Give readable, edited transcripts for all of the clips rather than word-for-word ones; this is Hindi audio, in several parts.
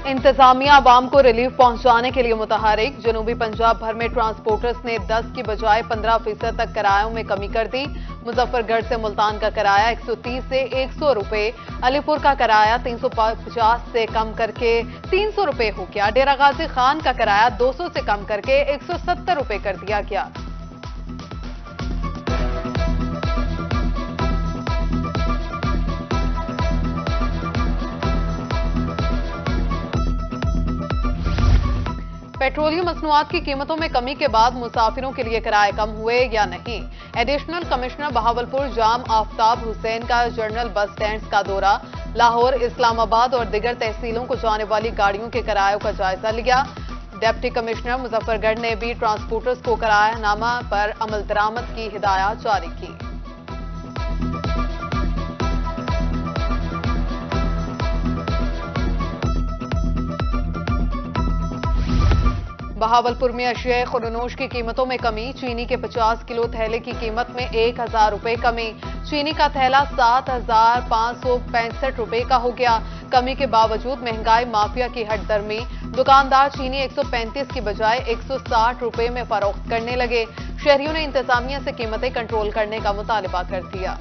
इंतजामिया आवाम को रिलीफ पहुंचाने के लिए मुतहरिक। जनूबी पंजाब भर में ट्रांसपोर्टर्स ने 10 की बजाय 15% तक किरायों में कमी कर दी। मुजफ्फरगढ़ से मुल्तान का किराया 130 से 100 रुपए, अलीपुर का किराया 350 से कम करके 300 रुपए हो गया। डेरा गाजी खान का किराया 200 से कम करके 170 रुपए कर दिया गया। पेट्रोलियम मसनूआत की कीमतों में कमी के बाद मुसाफिरों के लिए किराए कम हुए या नहीं। एडिशनल कमिश्नर बहावलपुर जाम आफ्ताब हुसैन का जनरल बस स्टैंड का दौरा, लाहौर, इस्लामाबाद और दिगर तहसीलों को जाने वाली गाड़ियों के किरायों का जायजा लिया। डिप्टी कमिश्नर मुजफ्फरगढ़ ने भी ट्रांसपोर्टर्स को किरायानामा पर अमल दरामद की हिदायत जारी की। बहावलपुर में अशिया खुरनोश की कीमतों में कमी। चीनी के 50 किलो थैले की कीमत में 1000 रुपए कमी। चीनी का थैला 7565 रुपए का हो गया। कमी के बावजूद महंगाई माफिया की हटदर्मी। दुकानदार चीनी 135 की बजाय 160 रुपए में फरोख्त करने लगे। शहरियों ने इंतजामिया से कीमतें कंट्रोल करने का मुतालबा कर दिया।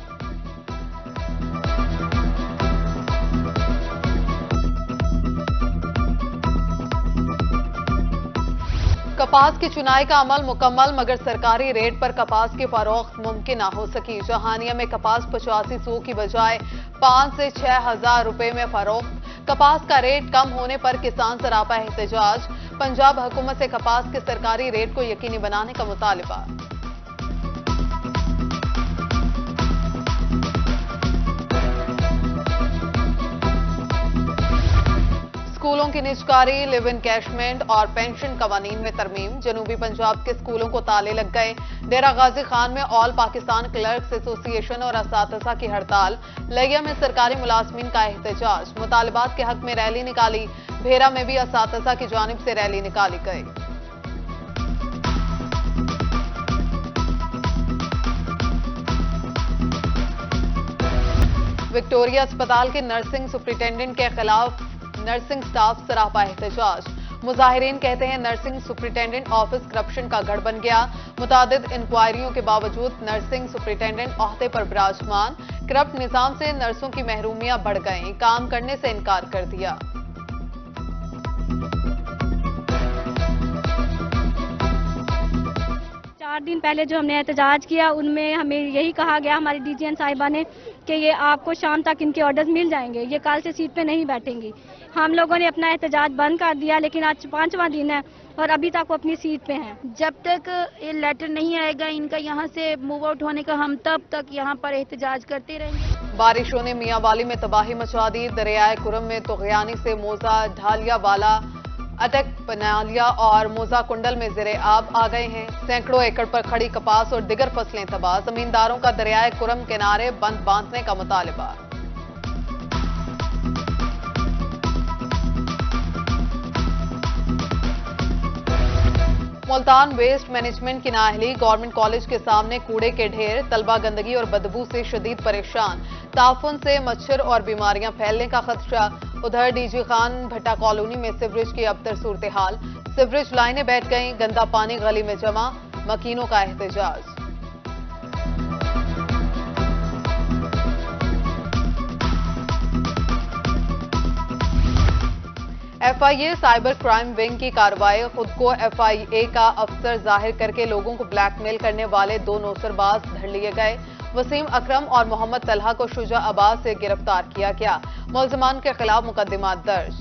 कपास की चुनाई का अमल मुकम्मल, मगर सरकारी रेट पर कपास की फरोख्त मुमकिन न हो सकी। जहानिया में कपास 8500 की बजाय 5 से 6000 रुपए में फरोख्त। कपास का रेट कम होने पर किसान सरापा एहतजाज। पंजाब हुकूमत से कपास के सरकारी रेट को यकीनी बनाने का मुतालबा। स्कूलों की निजकारी, लिव इन कैशमेंट और पेंशन कवानीन में तरमीम। जनूबी पंजाब के स्कूलों को ताले लग गए। डेरा गाजी खान में ऑल पाकिस्तान क्लर्क्स एसोसिएशन और असातिज़ा की हड़ताल। लिया में सरकारी मुलाजमीन का एहतजाज। मुतालबात के हक में रैली निकाली। भेरा में भी असातिज़ा की जानिब से रैली निकाली गई। विक्टोरिया अस्पताल के नर्सिंग सुपरिटेंडेंट के खिलाफ नर्सिंग स्टाफ सरापा एहतजाज। मुजाहिरीन कहते हैं नर्सिंग सुपरिटेंडेंट ऑफिस करप्शन का गढ़ बन गया। मुतादिद इंक्वायरियों के बावजूद नर्सिंग सुपरिटेंडेंट ओहदे पर विराजमान। करप्ट निजाम से नर्सों की महरूमियां बढ़ गईं, काम करने से इनकार कर दिया। चार दिन पहले जो हमने एहतजाज किया उनमें हमें यही कहा गया हमारी डीजीएन साहिबा ने कि ये आपको शाम तक इनके ऑर्डर्स मिल जाएंगे, ये कल से सीट पे नहीं बैठेंगी। हम लोगों ने अपना एहतजाज बंद कर दिया, लेकिन आज 5वां दिन है और अभी तक वो अपनी सीट पे हैं। जब तक ये लेटर नहीं आएगा इनका यहाँ से मूव आउट होने का, हम तब तक यहाँ पर एहतजाज करते रहेंगे। बारिशों ने मियांवाली में तबाही मचा दी। दरियाए कुरम में तुगयानी से मोजा, ढालिया वाला, अटक, पनालिया और मोजा कुंडल में ज़िरे आब आ गए हैं। सैकड़ों एकड़ पर खड़ी कपास और दिगर फसलें तबाह। जमींदारों का दरियाए कुरम किनारे बंद बांधने का मुतालबा। मुल्तान वेस्ट मैनेजमेंट की नाअहली। गवर्नमेंट कॉलेज के सामने कूड़े के ढेर। तलबा गंदगी और बदबू से शदीद परेशान। ताफुन से मच्छर और बीमारियां फैलने का खदशा। उधर डीजी खान भट्टा कॉलोनी में सिवरेज की अबतर सूरत हाल। सिवरेज लाइनें बैठ गईं, गंदा पानी गली में जमा। मकीनों का एहतजाज। एफआईए साइबर क्राइम विंग की कार्रवाई। खुद को एफआईए का अफसर जाहिर करके लोगों को ब्लैकमेल करने वाले 2 नौसरबाज धर लिए गए। वसीम अकरम और मोहम्मद तलहा को शुजाआबाद से गिरफ्तार किया गया। मुल्जिमान के खिलाफ मुकदमा दर्ज।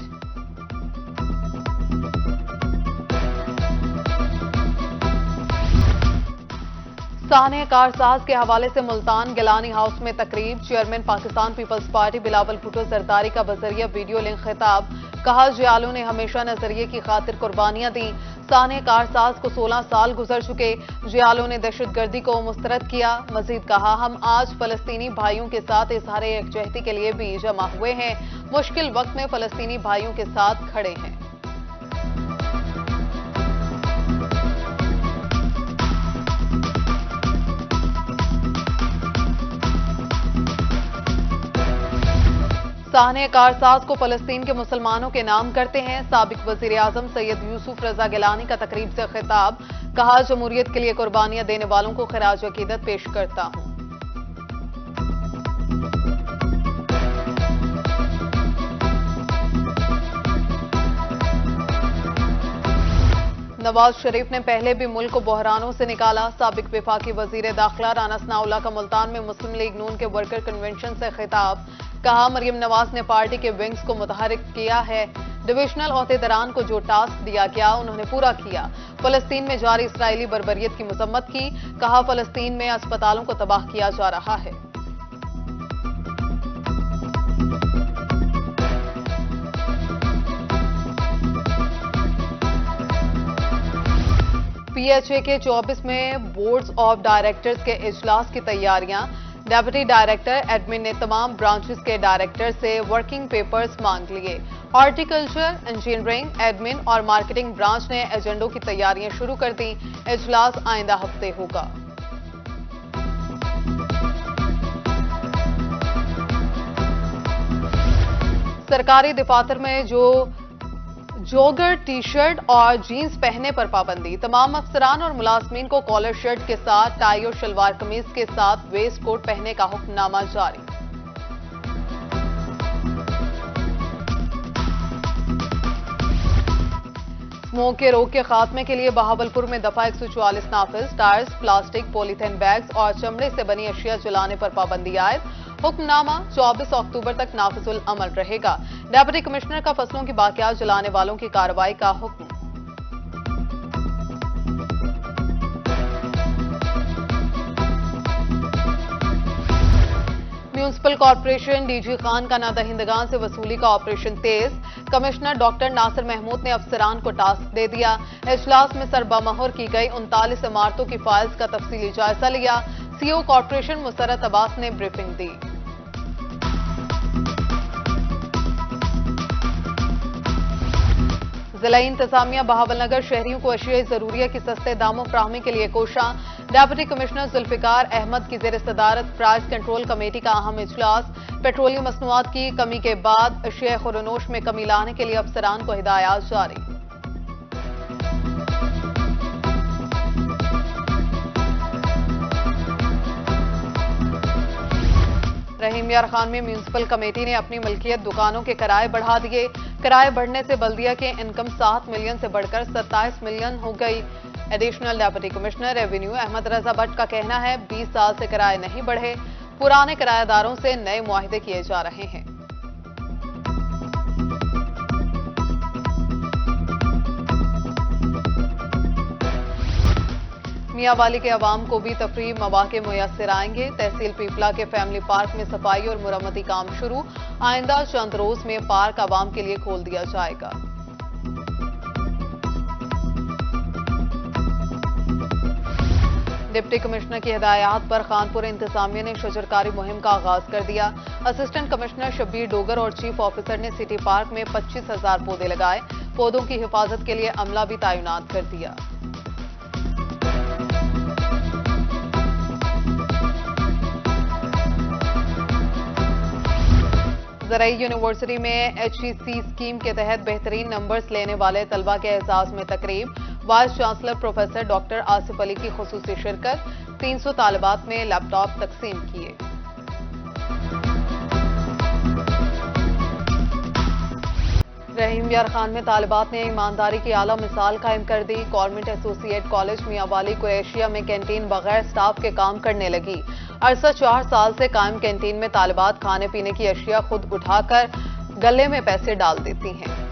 साने कारसाज के हवाले से मुल्तान गिलानी हाउस में तकरीब। चेयरमैन पाकिस्तान पीपल्स पार्टी बिलावल भुट्टो जरदारी का बजरिया वीडियो लिंक खिताब। कहा जियालों ने हमेशा नजरिए की खातिर कुर्बानियां दी। साने कारसाज को 16 साल गुजर चुके। जियालों ने दहशतगर्दी को मुस्तरद किया। मजीद कहा हम आज फलस्तीनी भाइयों के साथ इजहार यकजहती के लिए भी जमा हुए हैं। मुश्किल वक्त में फलस्तीनी भाइयों के साथ खड़े हैं। साहने कारसाज को फलस्तीन के मुसलमानों के नाम करते हैं। साबिक वजीर आजम सैयद यूसुफ रजा गिलानी का तकरीब से खिताब, कहा जमहूरियत के लिए कुर्बानियां देने वालों को खराज अकीदत पेश करता हूं। नवाज शरीफ ने पहले भी मुल्क को बहरानों से निकाला। साबिक वफाकी वजीर दाखिला राना सनाउल्लाह का मुल्तान में मुस्लिम लीग नून के वर्कर कन्वेंशन से खिताब, कहा मरियम नवाज ने पार्टी के विंग्स को मुतहरिक किया है। डिविजनल ओहदेदारान को जो टास्क दिया गया उन्होंने पूरा किया। फलस्तीन में जारी इसराइली बर्बरियत की मजम्मत की, कहा फलस्तीन में अस्पतालों को तबाह किया जा रहा है। पीएचए के 24वें बोर्ड्स ऑफ डायरेक्टर्स के इजलास की तैयारियां। डेप्यूटी डायरेक्टर एडमिन ने तमाम ब्रांचेस के डायरेक्टर से वर्किंग पेपर्स मांग लिए। हॉर्टिकल्चर, इंजीनियरिंग, एडमिन और मार्केटिंग ब्रांच ने एजेंडों की तैयारियां शुरू कर दी। इजलास आइंदा हफ्ते होगा। सरकारी दफातर में जोगर, टी शर्ट और जीन्स पहनने पर पाबंदी। तमाम अफसरान और मुलाजमीन को कॉलर शर्ट के साथ टाई और शलवार कमीज के साथ वेस्ट कोट पहनने का हुक्मनामा जारी। स्मोक के रोक के खात्मे के लिए बहावलपुर में दफा 144 नाफिज। टायर्स, प्लास्टिक, पॉलीथीन बैग्स और चमड़े से बनी अशिया जलाने पर पाबंदी आयद। हुक्मनामा 24 अक्टूबर तक नाफिजुल अमल रहेगा। डेप्यूटी कमिश्नर का फसलों की बाकियात जलाने वालों की कार्रवाई का हुक्म। म्यूनिसिपल कॉर्पोरेशन डीजी खान का नादहिंदगान से वसूली का ऑपरेशन तेज। कमिश्नर डॉक्टर नासिर महमूद ने अफसरान को टास्क दे दिया। इजलास में सरबामोहर की गई 39 इमारतों की फाइल्स का तफसीली जायजा लिया। सीओ कॉर्पोरेशन मुसरत अब्बास ने ब्रीफिंग दी। जिला इंतजामिया बहावलनगर शहरियों को अशिया जरूरिया की सस्ते दामों फराहमी के लिए कोशा। डेप्यूटी कमिश्नर जुल्फिकार अहमद की जेर सदारत प्राइस कंट्रोल कमेटी का अहम इजलास। पेट्रोलियम मसनूआत की कमी के बाद अशिया खुरनोश में कमी लाने के लिए अफसरान को हिदायत जारी। रहीम यार खान में म्यूनिसिपल कमेटी ने अपनी मलकियत दुकानों के किराए बढ़ा दिए। किराए बढ़ने से बल्दिया के इनकम 7 मिलियन से बढ़कर 27 मिलियन हो गई। Additional deputy commissioner revenue Ahmad Raza Bhat का कहना है 20 साल से किराए नहीं बढ़े। पुराने किराएदारों से नए मुआहदे किए जा रहे हैं। मियांवाली के अवाम को भी तफरीह मौके मुयस्सर आएंगे। तहसील पीपला के फैमिली पार्क में सफाई और मुरम्मती काम शुरू। आइंदा चंद रोज में पार्क अवाम के लिए खोल दिया जाएगा। डिप्टी कमिश्नर की हिदायत पर खानपुर इंतजामिया ने शजरकारी मुहिम का आगाज कर दिया। असिस्टेंट कमिश्नर शब्बीर डोगर और चीफ ऑफिसर ने सिटी पार्क में 25,000 पौधे लगाए। पौधों की हिफाजत के लिए अमला भी तैनात कर दिया। ज़राई यूनिवर्सिटी में HEC स्कीम के तहत बेहतरीन नंबर्स लेने वाले तलबा के एजाज में तकरीब। Vice chancellor professor doctor Asif Ali की खुसूसी शिरकत। 300 तालिबात में लैपटॉप तकसीम किए। रहीम यार खान में तालिबात ने ईमानदारी की आला मिसाल कायम कर दी। गवर्नमेंट एसोसिएट कॉलेज मियांवाली कुरैशिया में कैंटीन बगैर स्टाफ के काम करने लगी। अरसा 4 साल से कायम कैंटीन में तालिबात खाने पीने की अशिया खुद उठाकर गले में पैसे डाल देती हैं।